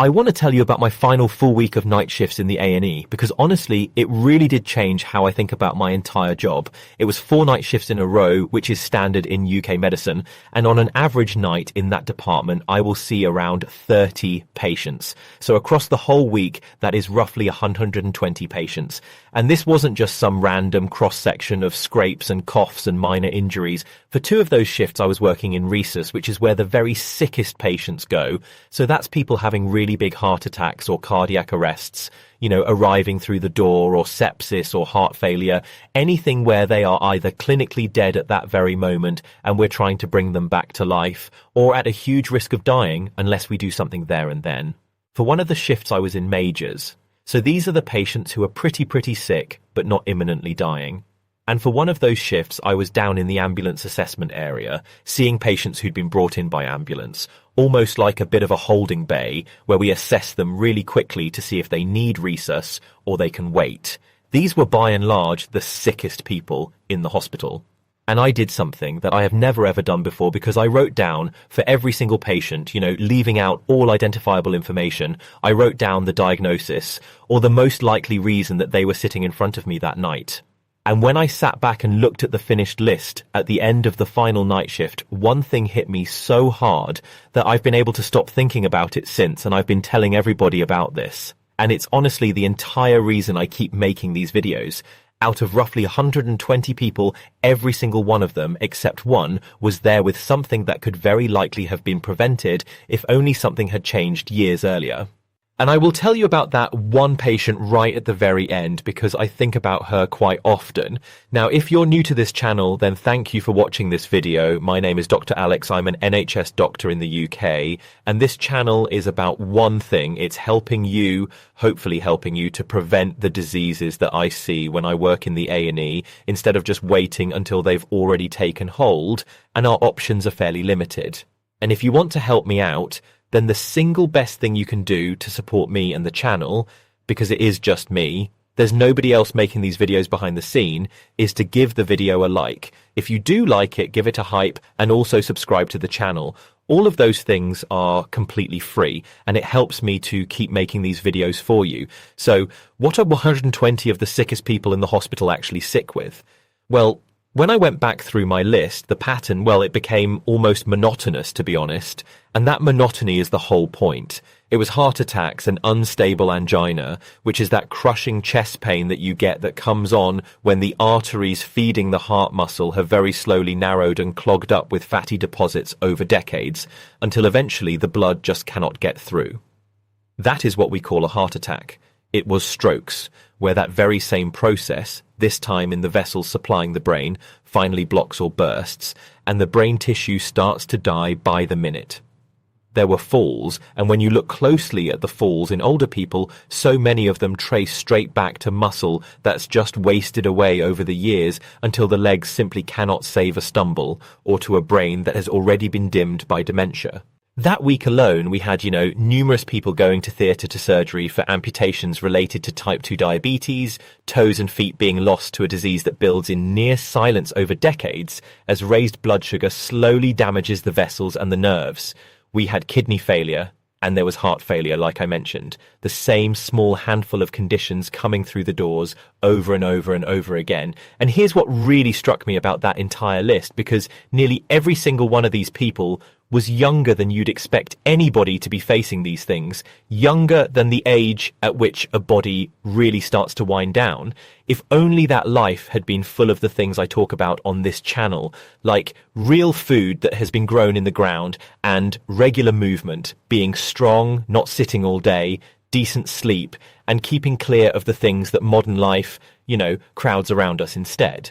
I want to tell you about my final full week of night shifts in the A&E because honestly, it really did change how I think about my entire job. It was 4 night shifts in a row, which is standard in UK medicine, and on an average night in that department, I will see around 30 patients. So across the whole week, that is roughly 120 patients. And this wasn't just some random cross-section of scrapes and coughs and minor injuries. For 2 of those shifts, I was working in resus, which is where the very sickest patients go. So that's people having really big heart attacks or cardiac arrests, arriving through the door, or sepsis or heart failure, anything where they are either clinically dead at that very moment and we're trying to bring them back to life, or at a huge risk of dying unless we do something there and then. For one of the shifts I was in majors. So these are the patients who are pretty sick, but not imminently dying. And for one of those shifts, I was down in the ambulance assessment area, seeing patients who'd been brought in by ambulance, almost like a bit of a holding bay where we assess them really quickly to see if they need resus or they can wait. These were by and large the sickest people in the hospital. And I did something that I have never ever done before because I wrote down for every single patient, leaving out all identifiable information, I wrote down the diagnosis or the most likely reason that they were sitting in front of me that night. And when I sat back and looked at the finished list at the end of the final night shift, one thing hit me so hard that I've been able to stop thinking about it since, and I've been telling everybody about this. And it's honestly the entire reason I keep making these videos. Out of roughly 120 people, every single one of them, except one, was there with something that could very likely have been prevented if only something had changed years earlier. And I will tell you about that one patient right at the very end because I think about her quite often. Now, if you're new to this channel, then thank you for watching this video. My name is Dr. Alex. I'm an NHS doctor in the UK, and this channel is about one thing. It's helping you, hopefully helping you to prevent the diseases that I see when I work in the A&E instead of just waiting until they've already taken hold, and our options are fairly limited. And if you want to help me out, then the single best thing you can do to support me and the channel, because it is just me, there's nobody else making these videos behind the scene, is to give the video a like. If you do like it, give it a hype and also subscribe to the channel. All of those things are completely free and it helps me to keep making these videos for you. So what are 120 of the sickest people in the hospital actually sick with? Well, when I went back through my list, the pattern, it became almost monotonous, to be honest. And that monotony is the whole point. It was heart attacks and unstable angina, which is that crushing chest pain that you get that comes on when the arteries feeding the heart muscle have very slowly narrowed and clogged up with fatty deposits over decades, until eventually the blood just cannot get through. That is what we call a heart attack. It was strokes, where that very same process, this time in the vessels supplying the brain, finally blocks or bursts, and the brain tissue starts to die by the minute. There were falls, and when you look closely at the falls in older people, so many of them trace straight back to muscle that's just wasted away over the years until the legs simply cannot save a stumble, or to a brain that has already been dimmed by dementia. That week alone, we had, numerous people going to theatre to surgery for amputations related to type 2 diabetes, toes and feet being lost to a disease that builds in near silence over decades as raised blood sugar slowly damages the vessels and the nerves. We had kidney failure, and there was heart failure, like I mentioned. The same small handful of conditions coming through the doors over and over and over again. And here's what really struck me about that entire list, because nearly every single one of these people was younger than you'd expect anybody to be facing these things, younger than the age at which a body really starts to wind down. If only that life had been full of the things I talk about on this channel, like real food that has been grown in the ground and regular movement, being strong, not sitting all day, decent sleep, and keeping clear of the things that modern life, crowds around us instead.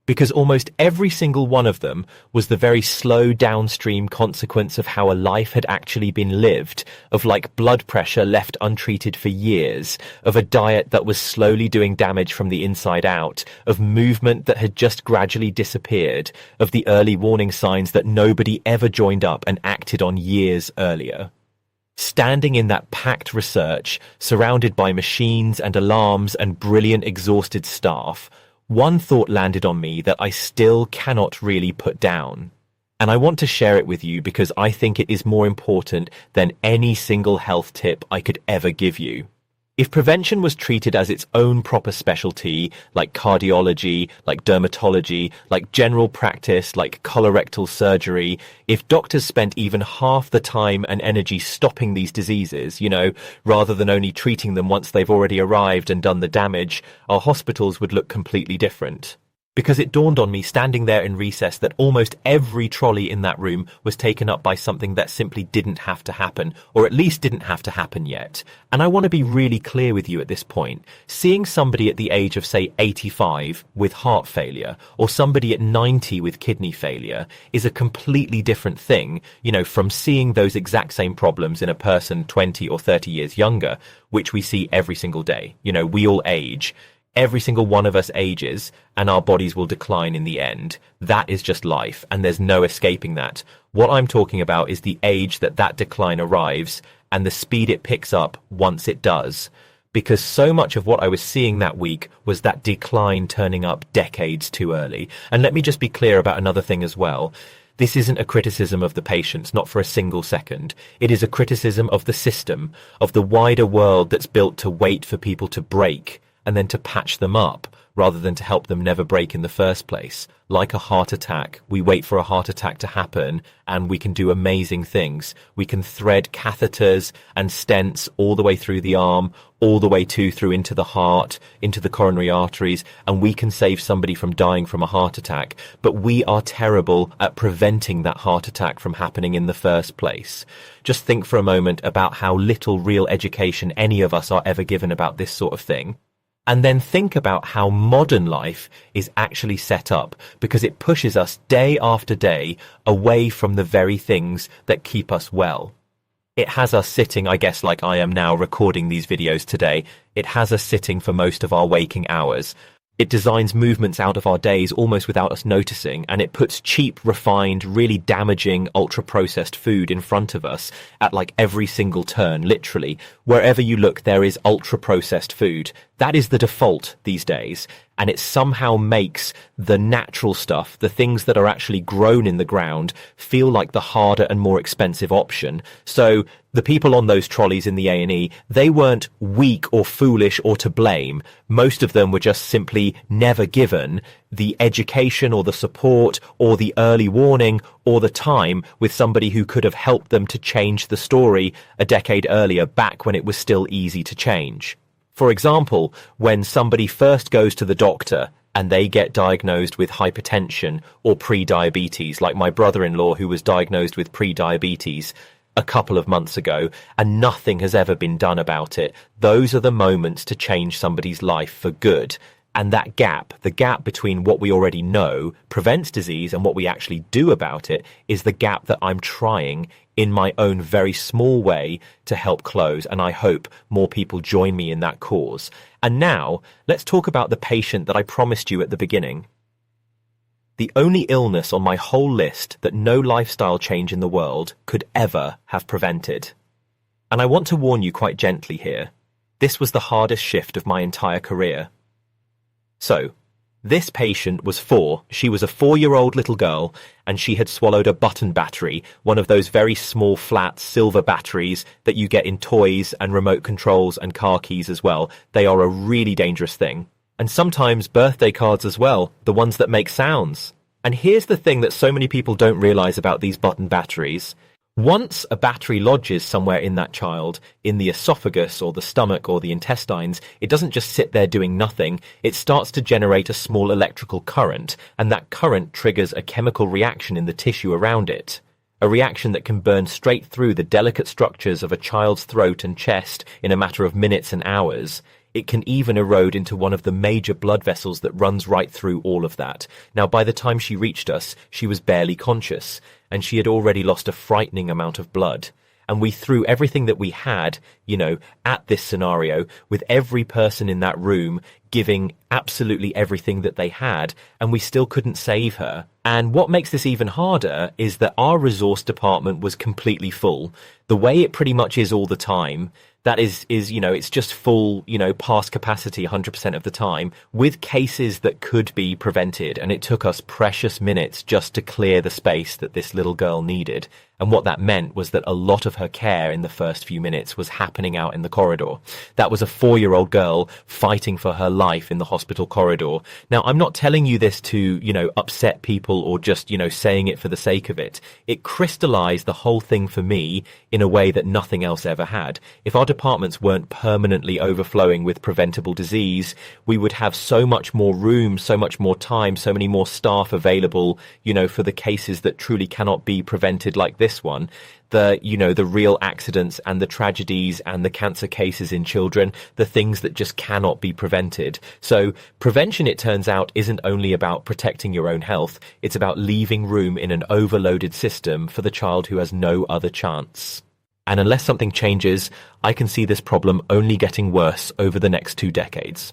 Because almost every single one of them was the very slow downstream consequence of how a life had actually been lived, of blood pressure left untreated for years, of a diet that was slowly doing damage from the inside out, of movement that had just gradually disappeared, of the early warning signs that nobody ever joined up and acted on years earlier. Standing in that packed research, surrounded by machines and alarms and brilliant exhausted staff, one thought landed on me that I still cannot really put down. And I want to share it with you because I think it is more important than any single health tip I could ever give you. If prevention was treated as its own proper specialty, like cardiology, like dermatology, like general practice, like colorectal surgery, if doctors spent even half the time and energy stopping these diseases, rather than only treating them once they've already arrived and done the damage, our hospitals would look completely different. Because it dawned on me standing there in recess that almost every trolley in that room was taken up by something that simply didn't have to happen, or at least didn't have to happen yet. And I want to be really clear with you at this point. Seeing somebody at the age of, say, 85 with heart failure, or somebody at 90 with kidney failure, is a completely different thing, from seeing those exact same problems in a person 20 or 30 years younger, which we see every single day. We all age. Every single one of us ages, and our bodies will decline in the end. That is just life, and there's no escaping that. What I'm talking about is the age that decline arrives, and the speed it picks up once it does. Because so much of what I was seeing that week was that decline turning up decades too early. And let me just be clear about another thing as well. This isn't a criticism of the patients, not for a single second. It is a criticism of the system, of the wider world that's built to wait for people to break, and then to patch them up, rather than to help them never break in the first place. Like a heart attack, we wait for a heart attack to happen, and we can do amazing things. We can thread catheters and stents all the way through the arm, all the way through into the heart, into the coronary arteries, and we can save somebody from dying from a heart attack. But we are terrible at preventing that heart attack from happening in the first place. Just think for a moment about how little real education any of us are ever given about this sort of thing. And then think about how modern life is actually set up, because it pushes us day after day away from the very things that keep us well. It has us sitting, I guess, like I am now recording these videos today. It has us sitting for most of our waking hours. It designs movements out of our days almost without us noticing, and it puts cheap, refined, really damaging, ultra-processed food in front of us at like every single turn, literally. Wherever you look, there is ultra-processed food. That is the default these days, and it somehow makes the natural stuff, the things that are actually grown in the ground, feel like the harder and more expensive option. So the people on those trolleys in the A&E, they weren't weak or foolish or to blame. Most of them were just simply never given the education or the support or the early warning or the time with somebody who could have helped them to change the story a decade earlier, back when it was still easy to change. For example, when somebody first goes to the doctor and they get diagnosed with hypertension or pre-diabetes, like my brother-in-law who was diagnosed with pre-diabetes a couple of months ago, and nothing has ever been done about it. Those are the moments to change somebody's life for good. And that gap, the gap between what we already know prevents disease and what we actually do about it, is the gap that I'm trying in my own very small way to help close. And I hope more people join me in that cause. And now let's talk about the patient that I promised you at the beginning. The only illness on my whole list that no lifestyle change in the world could ever have prevented. And I want to warn you quite gently here. This was the hardest shift of my entire career. So, this patient was 4. She was a 4-year-old little girl, and she had swallowed a button battery, one of those very small, flat, silver batteries that you get in toys and remote controls and car keys as well. They are a really dangerous thing. And sometimes birthday cards as well, the ones that make sounds. And here's the thing that so many people don't realize about these button batteries. Once a battery lodges somewhere in that child, in the esophagus or the stomach or the intestines, it doesn't just sit there doing nothing. It starts to generate a small electrical current, and that current triggers a chemical reaction in the tissue around it. A reaction that can burn straight through the delicate structures of a child's throat and chest in a matter of minutes and hours. It can even erode into one of the major blood vessels that runs right through all of that. Now, by the time she reached us, she was barely conscious, and she had already lost a frightening amount of blood. And we threw everything that we had, at this scenario, with every person in that room giving absolutely everything that they had, and we still couldn't save her. And what makes this even harder is that our resource department was completely full. The way it pretty much is all the time, that is, it's just full, past capacity 100% of the time, with cases that could be prevented. And it took us precious minutes just to clear the space that this little girl needed. And what that meant was that a lot of her care in the first few minutes was happening out in the corridor. That was a 4-year-old girl fighting for her life in the hospital corridor. Now, I'm not telling you this to, upset people or just, saying it for the sake of it. It crystallized the whole thing for me in a way that nothing else ever had. If our departments weren't permanently overflowing with preventable disease, we would have so much more room, so much more time, so many more staff available, for the cases that truly cannot be prevented like this one. The real accidents and the tragedies and the cancer cases in children, the things that just cannot be prevented. So prevention, it turns out, isn't only about protecting your own health. It's about leaving room in an overloaded system for the child who has no other chance. And unless something changes, I can see this problem only getting worse over the next 2 decades.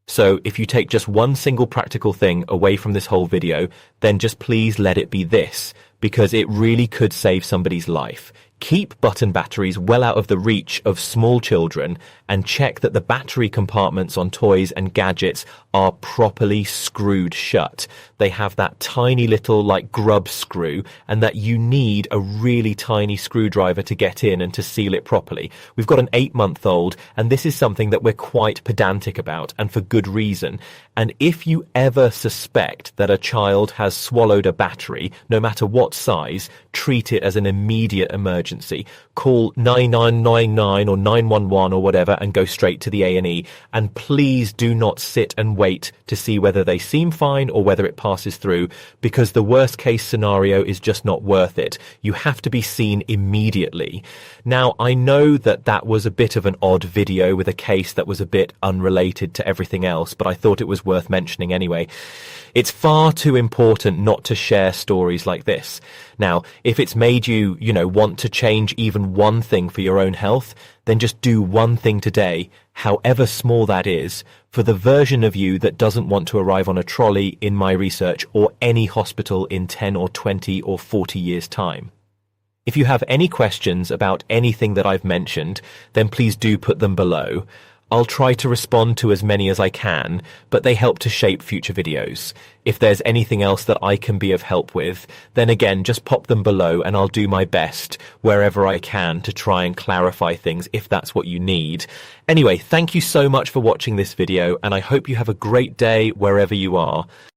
So if you take just one single practical thing away from this whole video, then just please let it be this, because it really could save somebody's life. Keep button batteries well out of the reach of small children and check that the battery compartments on toys and gadgets are properly screwed shut. They have that tiny little grub screw, and that you need a really tiny screwdriver to get in and to seal it properly. We've got an 8-month-old, and this is something that we're quite pedantic about, and for good reason. And if you ever suspect that a child has swallowed a battery, no matter what size, treat it as an immediate emergency. Call 9999 or 911 or whatever and go straight to the A&E. And please do not sit and wait to see whether they seem fine or whether it passes through, because the worst case scenario is just not worth it. You have to be seen immediately. Now, I know that that was a bit of an odd video with a case that was a bit unrelated to everything else, but I thought it was worth mentioning anyway. It's far too important not to share stories like this. Now, if it's made you, want to change even one thing for your own health, then just do one thing today, however small that is, for the version of you that doesn't want to arrive on a trolley in my research or any hospital in 10 or 20 or 40 years' time. If you have any questions about anything that I've mentioned, then please do put them below. I'll try to respond to as many as I can, but they help to shape future videos. If there's anything else that I can be of help with, then again, just pop them below and I'll do my best wherever I can to try and clarify things if that's what you need. Anyway, thank you so much for watching this video, and I hope you have a great day wherever you are.